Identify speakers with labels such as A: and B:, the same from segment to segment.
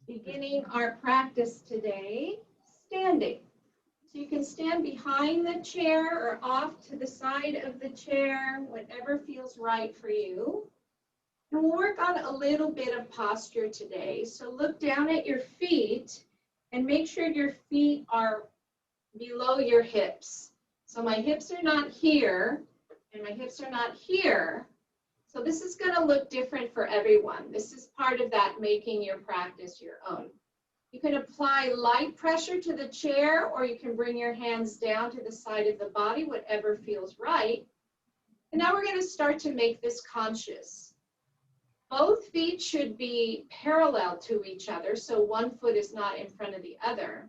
A: Beginning our practice today, standing. So you can stand behind the chair or off to the side of the chair, whatever feels right for you. And we'll work on a little bit of posture today. So look down at your feet and make sure your feet are below your hips. So my hips are not here and my hips are not here. So this is going to look different for everyone. This is part of that making your practice your own. You can apply light pressure to the chair, or you can bring your hands down to the side of the body, whatever feels right. And now we're going to start to make this conscious. Both feet should be parallel to each other, so one foot is not in front of the other.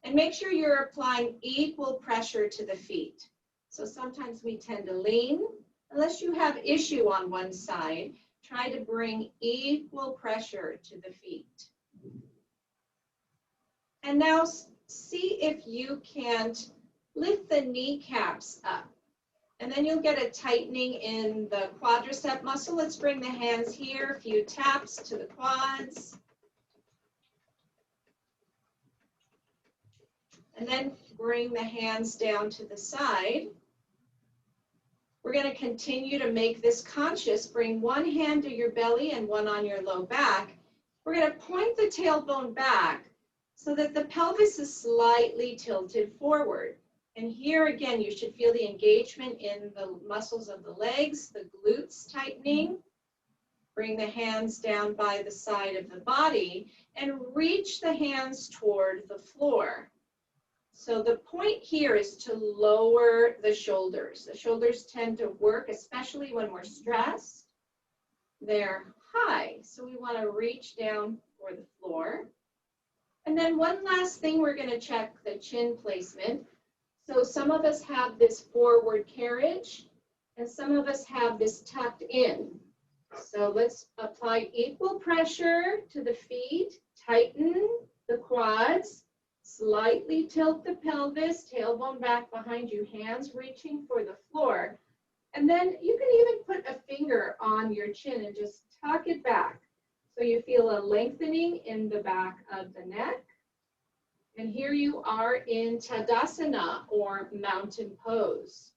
A: And make sure you're applying equal pressure to the feet. So sometimes we tend to lean. Unless you have issue on one side, try to bring equal pressure to the feet. And now see if you can't lift the kneecaps up. And then you'll get a tightening in the quadricep muscle. Let's bring the hands here, a few taps to the quads. And then bring the hands down to the side. We're going to continue to make this conscious. Bring one hand to your belly and one on your low back. We're going to point the tailbone back so that the pelvis is slightly tilted forward. And here again, you should feel the engagement in the muscles of the legs, the glutes tightening. Bring the hands down by the side of the body and reach the hands toward the floor. So the point here is to lower the shoulders. The shoulders tend to work, especially when we're stressed. They're high, so we want to reach down for the floor. And then one last thing, we're going to check the chin placement. So some of us have this forward carriage, and some of us have this tucked in. So let's apply equal pressure to the feet, tighten the quads. Slightly tilt the pelvis, tailbone back behind you, hands reaching for the floor. And then you can even put a finger on your chin and just tuck it back. So you feel a lengthening in the back of the neck. And here you are in Tadasana, or mountain pose.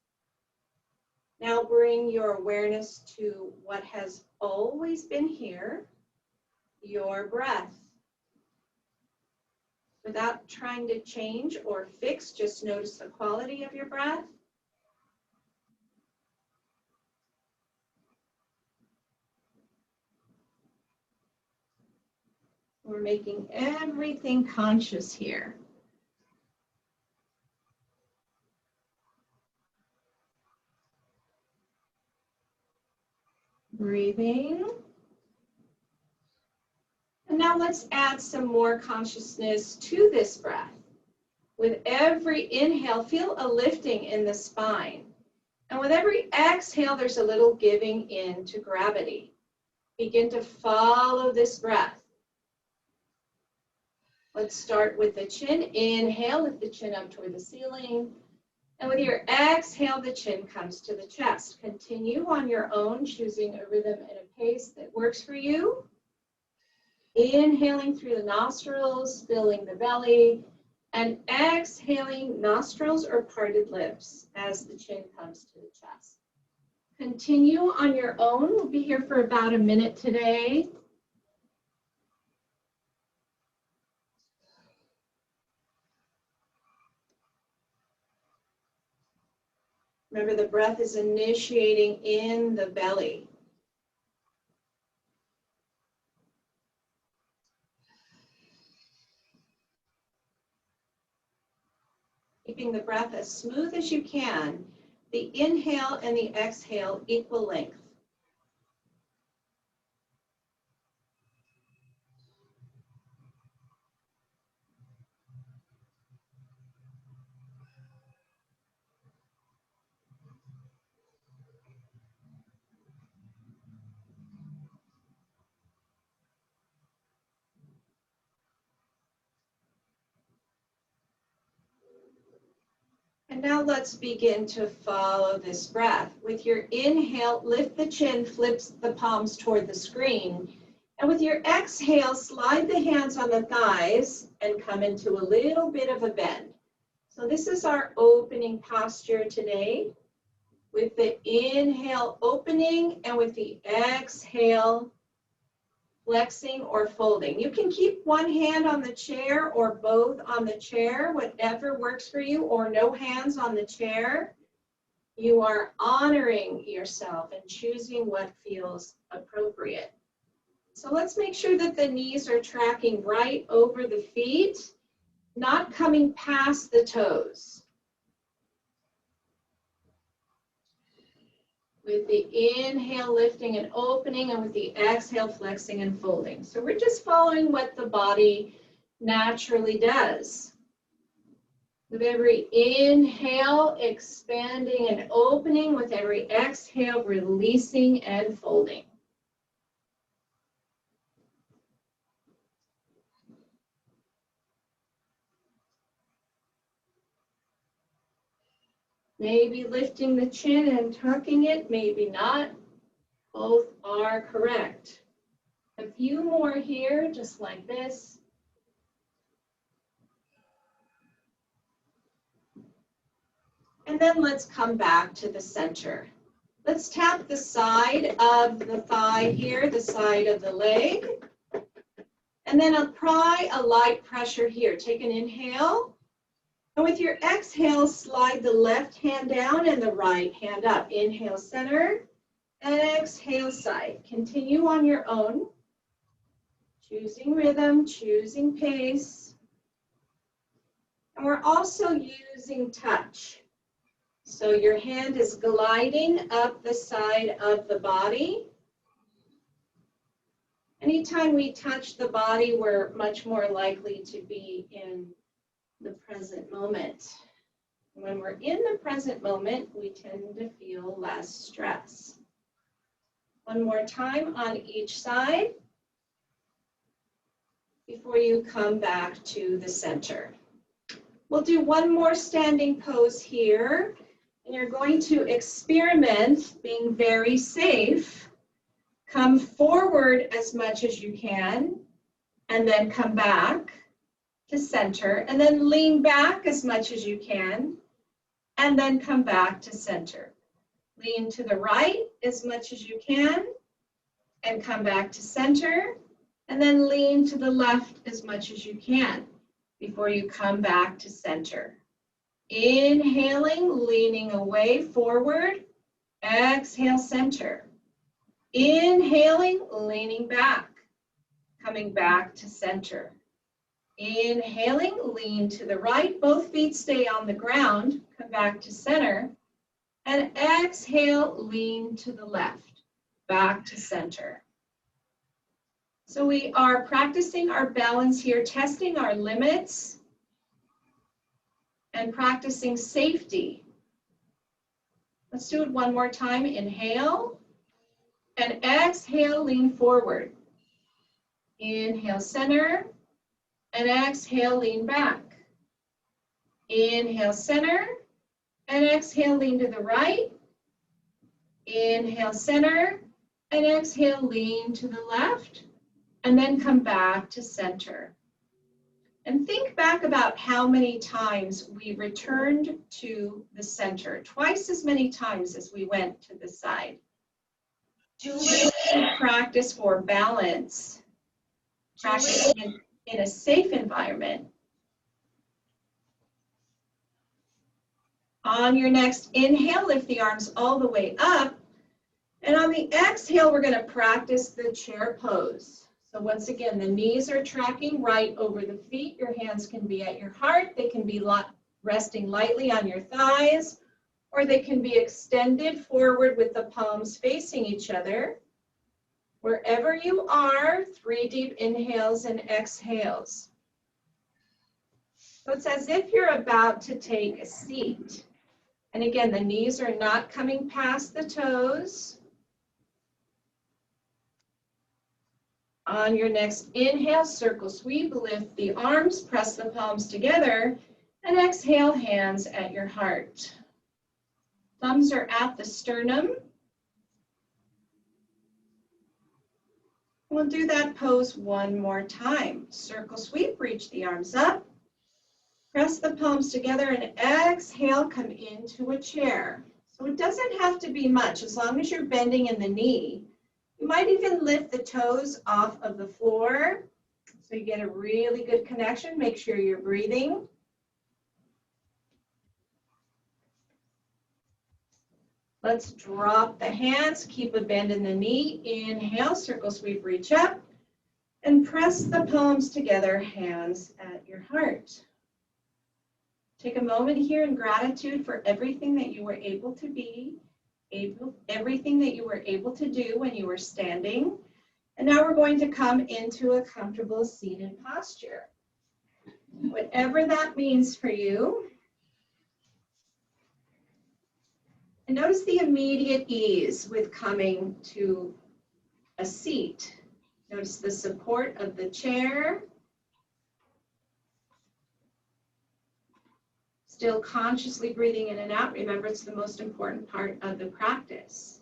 A: Now bring your awareness to what has always been here, your breath. Without trying to change or fix, just notice the quality of your breath. We're making everything conscious here. Breathing. And now let's add some more consciousness to this breath. With every inhale, feel a lifting in the spine. And with every exhale, there's a little giving in to gravity. Begin to follow this breath. Let's start with the chin. Inhale, lift the chin up toward the ceiling. And with your exhale, the chin comes to the chest. Continue on your own, choosing a rhythm and a pace that works for you. Inhaling through the nostrils, filling the belly, and exhaling nostrils or parted lips as the chin comes to the chest. Continue on your own. We'll be here for about a minute today. Remember, the breath is initiating in the belly. Keeping the breath as smooth as you can, the inhale and the exhale equal length. And now let's begin to follow this breath. With your inhale, lift the chin, flip the palms toward the screen. And with your exhale, slide the hands on the thighs and come into a little bit of a bend. So this is our opening posture today. With the inhale, opening, and with the exhale, flexing or folding. You can keep one hand on the chair or both on the chair, whatever works for you, or no hands on the chair. You are honoring yourself and choosing what feels appropriate. So let's make sure that the knees are tracking right over the feet, not coming past the toes. With the inhale, lifting and opening, and with the exhale, flexing and folding. So we're just following what the body naturally does. With every inhale, expanding and opening. With every exhale, releasing and folding. Maybe lifting the chin and tucking it, maybe not. Both are correct. A few more here, just like this. And then let's come back to the center. Let's tap the side of the thigh here, the side of the leg. And then apply a light pressure here. Take an inhale. And with your exhale, slide the left hand down and the right hand up. Inhale, center, and exhale, side. Continue on your own, choosing rhythm, choosing pace. And we're also using touch. So your hand is gliding up the side of the body. Anytime we touch the body, we're much more likely to be in the present moment. When we're in the present moment, we tend to feel less stress. One more time on each side before you come back to the center. We'll do one more standing pose here, and you're going to experiment being very safe. Come forward as much as you can, and then come back to center, and then lean back as much as you can, and then come back to center. Lean to the right as much as you can, and come back to center, and then lean to the left as much as you can before you come back to center. Inhaling, leaning away, forward. Exhale, center. Inhaling, leaning back, coming back to center. Inhaling, lean to the right, both feet stay on the ground, come back to center. And exhale, lean to the left, back to center. So we are practicing our balance here, testing our limits, and practicing safety. Let's do it one more time. Inhale, and exhale, lean forward. Inhale, center, and exhale, lean back. Inhale, center, and exhale, lean to the right. Inhale, center, and exhale, lean to the left, and then come back to center. And think back about how many times we returned to the center, twice as many times as we went to the side. Doing practice for balance, practicing in a safe environment. On your next inhale, lift the arms all the way up. And on the exhale, we're going to practice the chair pose. So once again, the knees are tracking right over the feet. Your hands can be at your heart. They can be resting lightly on your thighs, or they can be extended forward with the palms facing each other. Wherever you are, 3 deep inhales and exhales. So it's as if you're about to take a seat. And again, the knees are not coming past the toes. On your next inhale, circle sweep, lift the arms, press the palms together, and exhale, hands at your heart. Thumbs are at the sternum. We'll do that pose one more time. Circle sweep, reach the arms up. Press the palms together and exhale, come into a chair. So it doesn't have to be much as long as you're bending in the knee. You might even lift the toes off of the floor so you get a really good connection. Make sure you're breathing. Let's drop the hands, keep a bend in the knee. Inhale, circle sweep, reach up. And press the palms together, hands at your heart. Take a moment here in gratitude for everything that you were able to be, everything that you were able to do when you were standing. And now we're going to come into a comfortable seated posture. Whatever that means for you. And notice the immediate ease with coming to a seat. Notice the support of the chair. Still consciously breathing in and out. Remember, it's the most important part of the practice.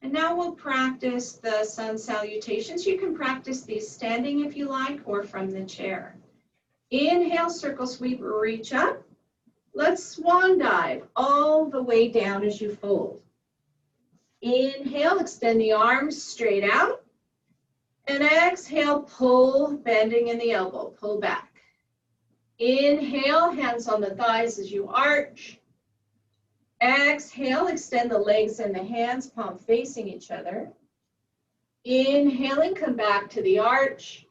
A: And now we'll practice the sun salutations. You can practice these standing if you like, or from the chair. Inhale, circle sweep, reach up. Let's swan dive all the way down as you fold. Inhale, extend the arms straight out. And exhale, pull, bending in the elbow, pull back. Inhale, hands on the thighs as you arch. Exhale, extend the legs and the hands, palm facing each other. Inhaling, come back to the arch.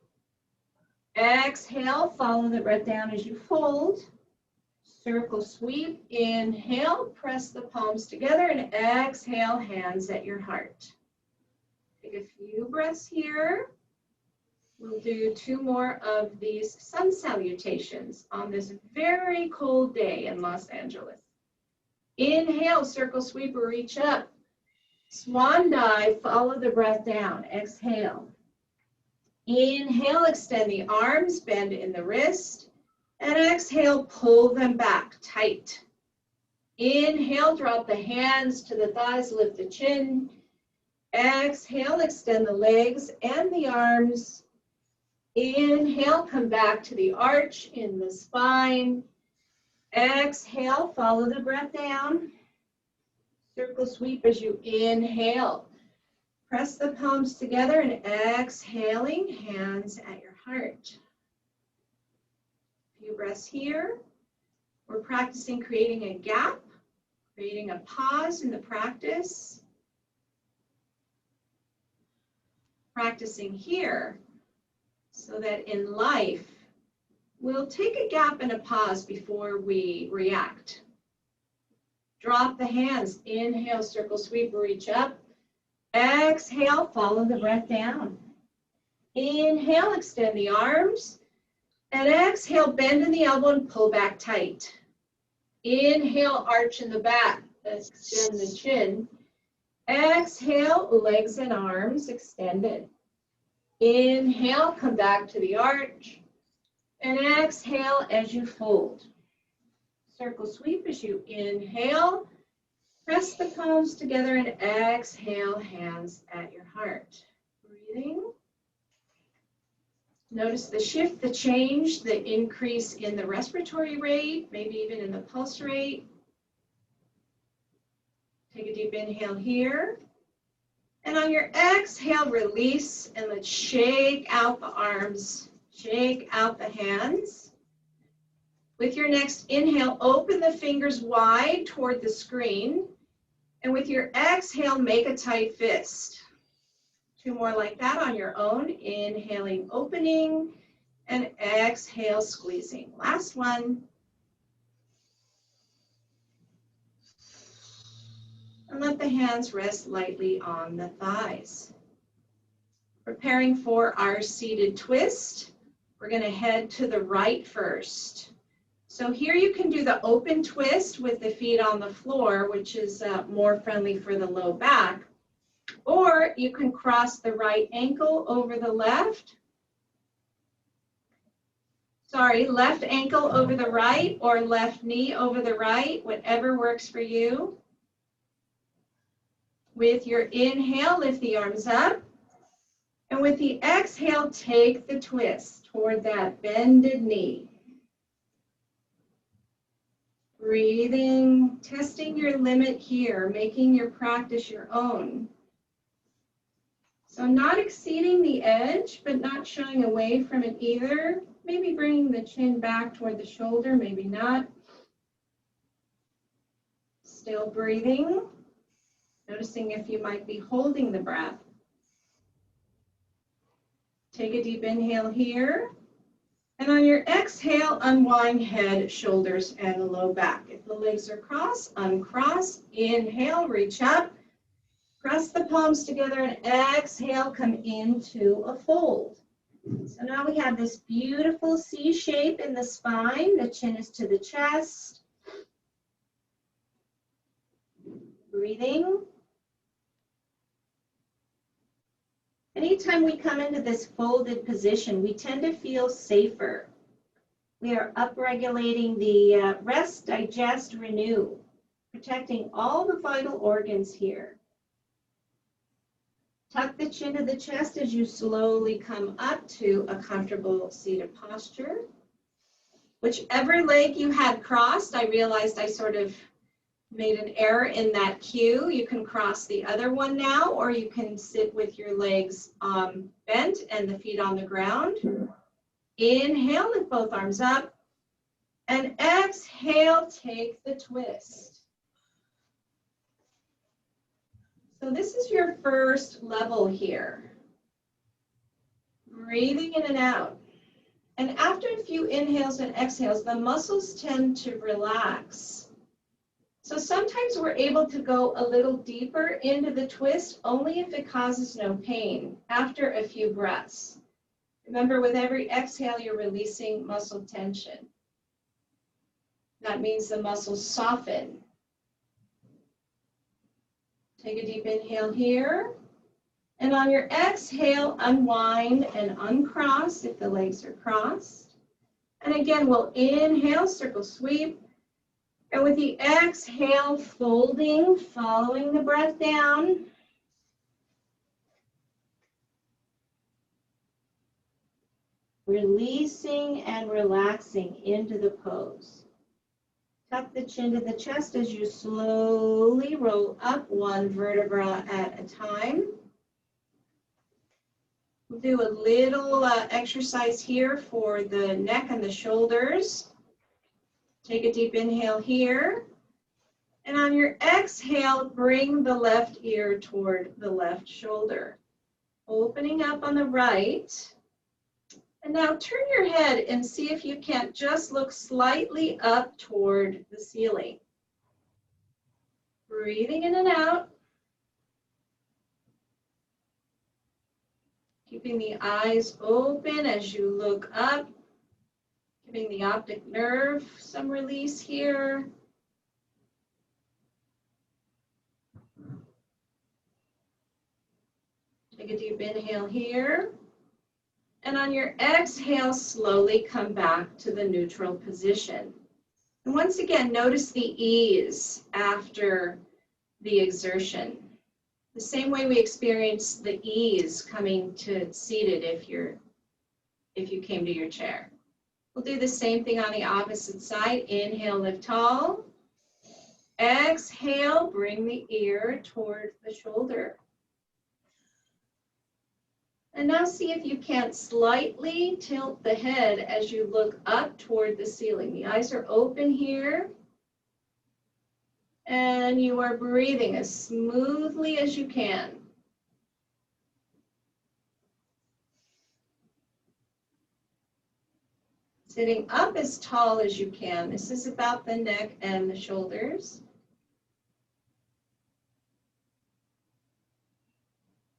A: Exhale, follow the breath down as you fold. Circle sweep, inhale, press the palms together, and exhale, hands at your heart. Take a few breaths here. We'll do 2 more of these sun salutations on this very cold day in Los Angeles. Inhale, circle sweep, reach up. Swan dive, follow the breath down. Exhale. Inhale, extend the arms, bend in the wrist. And exhale, pull them back tight. Inhale, drop the hands to the thighs, lift the chin. Exhale, extend the legs and the arms. Inhale, come back to the arch in the spine. Exhale, follow the breath down. Circle sweep as you inhale. Press the palms together and exhaling, hands at your heart. A few breaths here. We're practicing creating a gap, creating a pause in the practice. Practicing here so that in life, we'll take a gap and a pause before we react. Drop the hands. Inhale, circle sweep, reach up. Exhale, follow the breath down. Inhale, extend the arms. And exhale, bend in the elbow and pull back tight. Inhale, arch in the back, extend the chin. Exhale, legs and arms extended. Inhale, come back to the arch. And exhale as you fold. Circle sweep as you inhale. Press the palms together and exhale, hands at your heart. Breathing. Notice the shift, the change, the increase in the respiratory rate, maybe even in the pulse rate. Take a deep inhale here. And on your exhale, release, and let's shake out the arms, shake out the hands. With your next inhale, open the fingers wide toward the screen. And with your exhale, make a tight fist. 2 more like that on your own. Inhaling, opening, and exhale, squeezing. Last one. And let the hands rest lightly on the thighs. Preparing for our seated twist, we're going to head to the right first. So here you can do the open twist with the feet on the floor, which is more friendly for the low back. Or you can cross the right ankle over the left. Left ankle over the right or left knee over the right, whatever works for you. With your inhale, lift the arms up. And with the exhale, take the twist toward that bended knee. Breathing, testing your limit here, making your practice your own. So not exceeding the edge, but not shying away from it either. Maybe bringing the chin back toward the shoulder, maybe not. Still breathing. Noticing if you might be holding the breath. Take a deep inhale here. And on your exhale, unwind head, shoulders, and low back. If the legs are crossed, uncross. Inhale, reach up. Press the palms together and exhale, come into a fold. So now we have this beautiful C shape in the spine. The chin is to the chest. Breathing. Anytime we come into this folded position, we tend to feel safer. We are upregulating the rest, digest, renew, protecting all the vital organs here. Tuck the chin to the chest as you slowly come up to a comfortable seated posture. Whichever leg you had crossed, I realized I sort of made an error in that cue. You can cross the other one now, or you can sit with your legs bent and the feet on the ground. Inhale, lift both arms up. And exhale, take the twist. So this is your first level here. Breathing in and out. And after a few inhales and exhales, the muscles tend to relax. So sometimes we're able to go a little deeper into the twist only if it causes no pain after a few breaths. Remember, with every exhale, you're releasing muscle tension. That means the muscles soften. Take a deep inhale here. And on your exhale, unwind and uncross if the legs are crossed. And again, we'll inhale, circle sweep. And with the exhale, folding, following the breath down. Releasing and relaxing into the pose. Tuck the chin to the chest as you slowly roll up one vertebra at a time. We'll do a little exercise here for the neck and the shoulders. Take a deep inhale here. And on your exhale, bring the left ear toward the left shoulder. Opening up on the right. And now turn your head and see if you can't just look slightly up toward the ceiling. Breathing in and out. Keeping the eyes open as you look up. Giving the optic nerve some release here. Take a deep inhale here. And on your exhale, slowly come back to the neutral position. And once again, notice the ease after the exertion. The same way we experience the ease coming to seated if you came to your chair. We'll do the same thing on the opposite side. Inhale, lift tall. Exhale, bring the ear toward the shoulder. And now see if you can't slightly tilt the head as you look up toward the ceiling. The eyes are open here. And you are breathing as smoothly as you can. Sitting up as tall as you can. This is about the neck and the shoulders.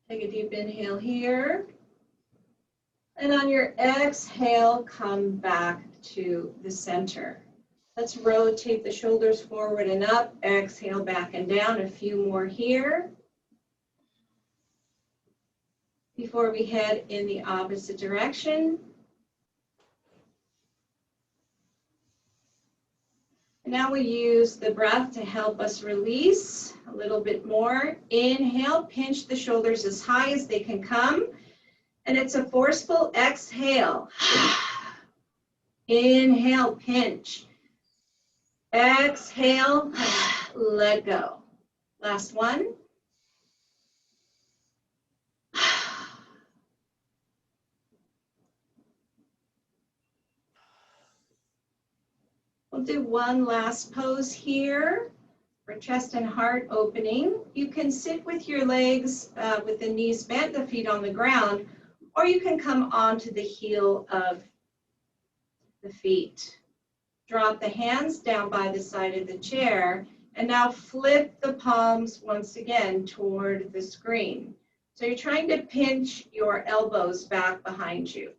A: Take a deep inhale here. And on your exhale, come back to the center. Let's rotate the shoulders forward and up. Exhale, back and down. A few more here. Before we head in the opposite direction. Now we use the breath to help us release a little bit more. Inhale, pinch the shoulders as high as they can come. And it's a forceful exhale. Inhale, pinch. Exhale, let go. Last one. We'll do one last pose here for chest and heart opening. You can sit with your legs with the knees bent, the feet on the ground, or you can come onto the heel of the feet. Drop the hands down by the side of the chair, and now flip the palms once again toward the screen. So you're trying to pinch your elbows back behind you.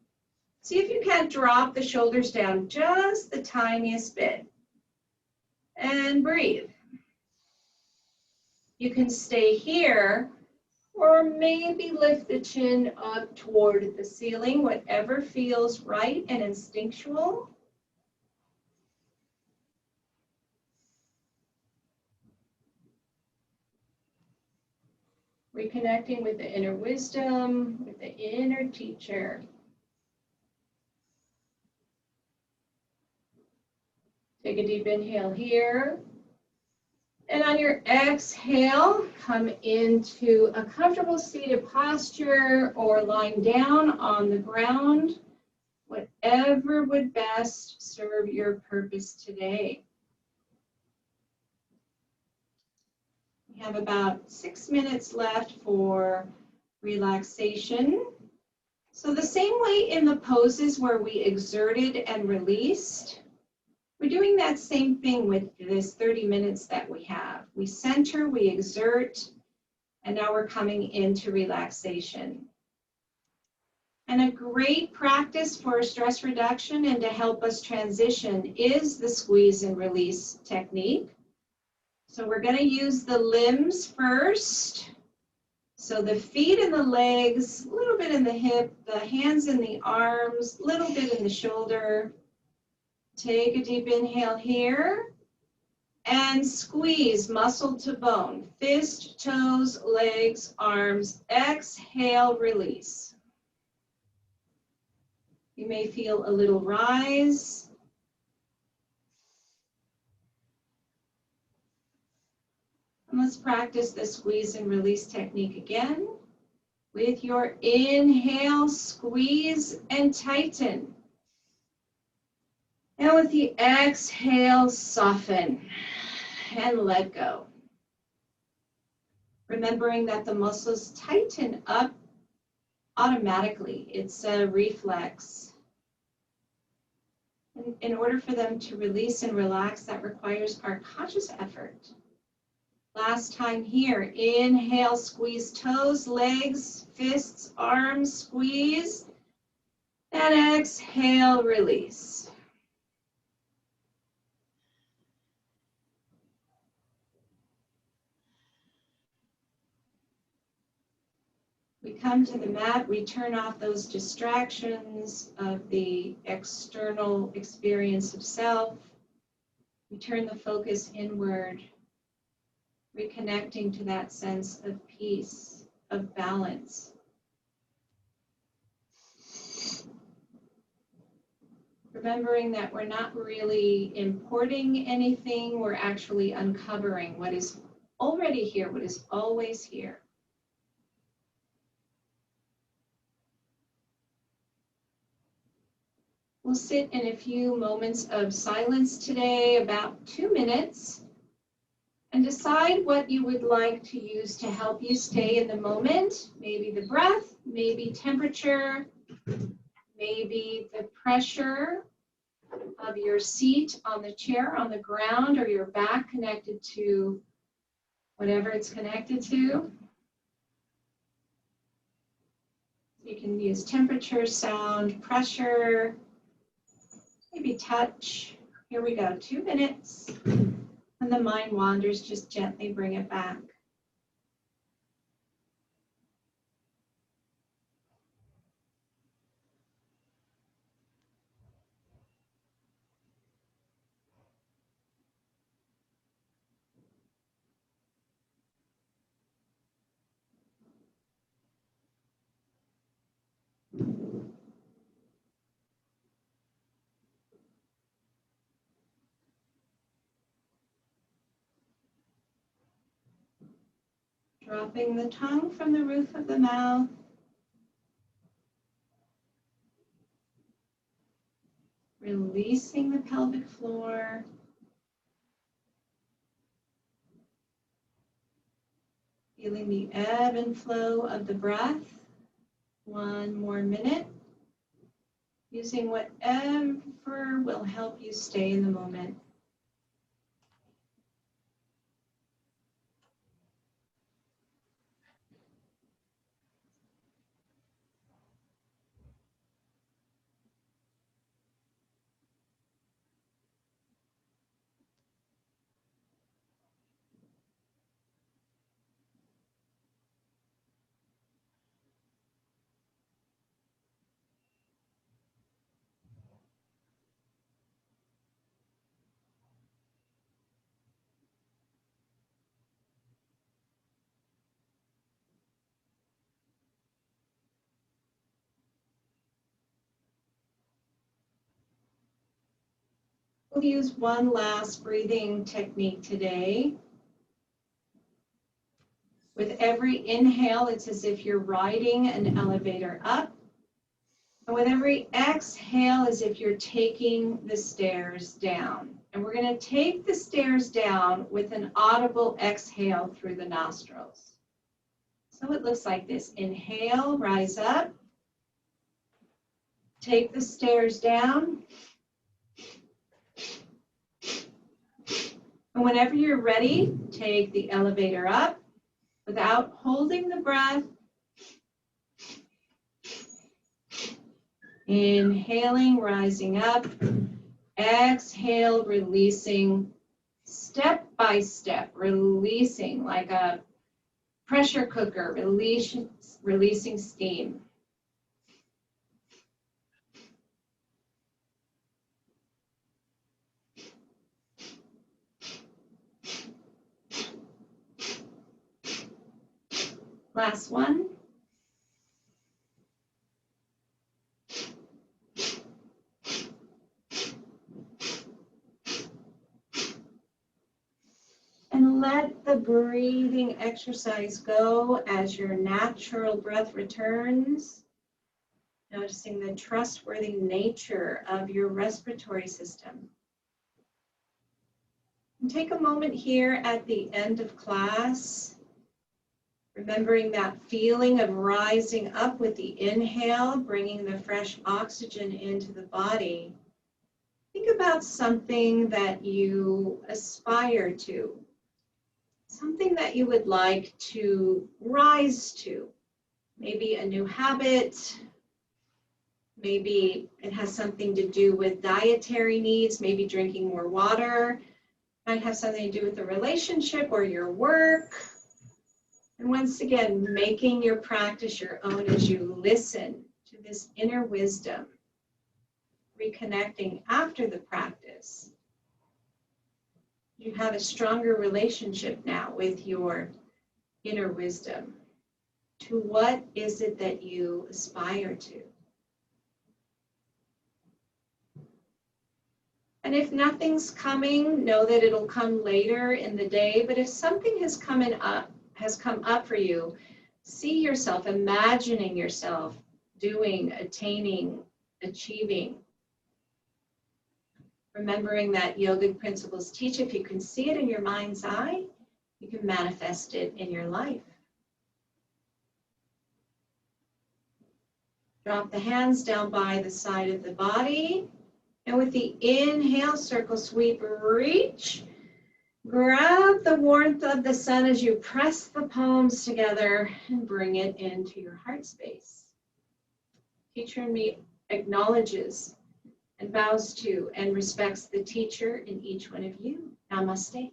A: See if you can't drop the shoulders down just the tiniest bit. And breathe. You can stay here, or maybe lift the chin up toward the ceiling, whatever feels right and instinctual. Reconnecting with the inner wisdom, with the inner teacher. Take a deep inhale here. And on your exhale, come into a comfortable seated posture or lying down on the ground, whatever would best serve your purpose today. We have about 6 minutes left for relaxation. So the same way in the poses where we exerted and released, we're doing that same thing with this 30 minutes that we have. We center, we exert, and now we're coming into relaxation. And a great practice for stress reduction and to help us transition is the squeeze and release technique. So we're going to use the limbs first. So the feet and the legs, a little bit in the hip, the hands and the arms, a little bit in the shoulder. Take a deep inhale here and squeeze muscle to bone, fist, toes, legs, arms. Exhale, release. You may feel a little rise. And let's practice the squeeze and release technique again. With your inhale, squeeze and tighten. And with the exhale, soften and let go. Remembering that the muscles tighten up automatically. It's a reflex. In order for them to release and relax, that requires our conscious effort. Last time here, inhale, squeeze toes, legs, fists, arms, squeeze. And exhale, release. We come to the mat, we turn off those distractions of the external experience of self. We turn the focus inward, reconnecting to that sense of peace, of balance. Remembering that we're not really importing anything, we're actually uncovering what is already here, what is always here. We'll sit in a few moments of silence today, about 2 minutes, and decide what you would like to use to help you stay in the moment. Maybe the breath, maybe temperature, maybe the pressure of your seat on the chair, on the ground, or your back connected to whatever it's connected to. You can use temperature, sound, pressure, maybe touch. Here we go, 2 minutes. When the mind wanders, just gently bring it back. Dropping the tongue from the roof of the mouth. Releasing the pelvic floor. Feeling the ebb and flow of the breath. One more minute. Using whatever will help you stay in the moment. We'll use one last breathing technique today. With every inhale, it's as if you're riding an elevator up. And with every exhale, as if you're taking the stairs down. And we're going to take the stairs down with an audible exhale through the nostrils. So it looks like this. Inhale, rise up. Take the stairs down. And whenever you're ready, take the elevator up without holding the breath. Inhaling, rising up. Exhale, releasing step by step, releasing like a pressure cooker, releasing steam. Last one. And let the breathing exercise go as your natural breath returns. Noticing the trustworthy nature of your respiratory system. And take a moment here at the end of class, remembering that feeling of rising up with the inhale, bringing the fresh oxygen into the body. Think about something that you aspire to, something that you would like to rise to. Maybe a new habit, maybe it has something to do with dietary needs, maybe drinking more water, might have something to do with the relationship or your work. And once again, making your practice your own as you listen to this inner wisdom, reconnecting after the practice. You have a stronger relationship now with your inner wisdom. To what is it that you aspire to? And if nothing's coming, know that it'll come later in the day. But if something has come up for you, see yourself, imagining yourself doing, attaining, achieving. Remembering that yogic principles teach, if you can see it in your mind's eye, you can manifest it in your life. Drop the hands down by the side of the body. And with the inhale, circle sweep, reach. Grab the warmth of the sun as you press the palms together and bring it into your heart space. Teacher in me acknowledges and bows to and respects the teacher in each one of you. Namaste.